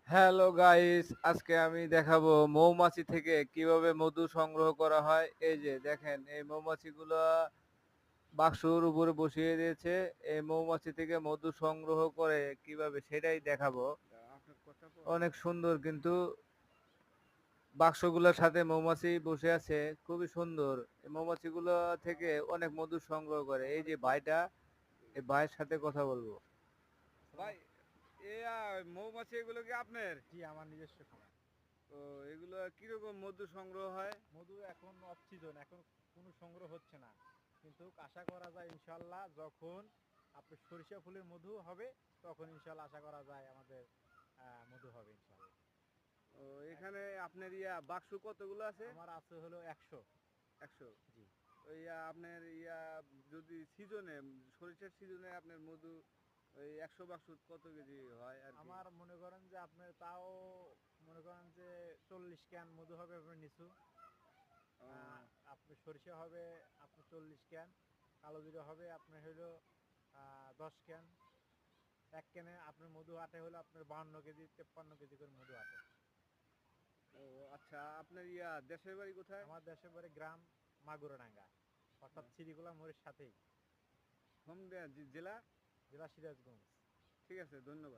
Hello guys, আজকে আমি দেখাবো মৌমাছি থেকে কিভাবে মধু সংগ্রহ করা হয়। এই যে দেখেন, এই মৌমাছিগুলো বাক্সর উপরে বসিয়ে দিয়েছে। এই মৌমাছি থেকে মধু সংগ্রহ করে কিভাবে সেটাই দেখাবো। অনেক সুন্দর কিন্তু বাক্সগুলোর সাথে মৌমাছি বসে আছে, খুবই সুন্দর। এই মৌমাছিগুলো থেকে অনেক মধু সংগ্রহ করে। এই যে ভাইটা, এই ভাইয়ের সাথে কথা বলবো। ভাই, মৌমাছি এগুলো কি আপনার? জি, আমার নিজস্ব খামার। তো এগুলো কিরকম মধু সংগ্রহ হয়? মধু এখন অফ সিজন, এখন কোনো সংগ্রহ হচ্ছে না। কিন্তু আশা করা যায় ইনশাল্লাহ যখন আপনার সরিষা ফুলের মধু হবে তখন ইনশাল্লাহ আশা করা যায় আমাদের মধু হবে ইনশাল্লাহ। ও, এখানে আপনার বাক্স কতগুলো আছে? আমার আছে হলো 100। 100। জি। ওই আপনার যদি সিজনে, সরিষার সিজনে আপনার মধু ওই 100 বাক্স কত কেজি হয় আর কি? আমার মনে করেন যে আপনার তাও মনে করেন যে 40 ক্যান মধু হবে আপনার নিচু। ও, আপনার সরিষা হবে আপনার 40 ক্যান, কালো জিরা হবে আপনার হলো 10 ক্যান। এক ক্যানে আপনার মধু আটে হলো আপনার 52 কেজি 53 কেজি করে মধু আটে। ও আচ্ছা, আপনার দেশের বাড়ি কোথায়? আমার দেশের বাড়ি গ্রাম মাগুরাডাঙ্গা, অর্থাৎ সিরিগুলা মোড়ের সাথেই। হোম জেলা? জেলা সিরাজগঞ্জ। ঠিক আছে, ধন্যবাদ।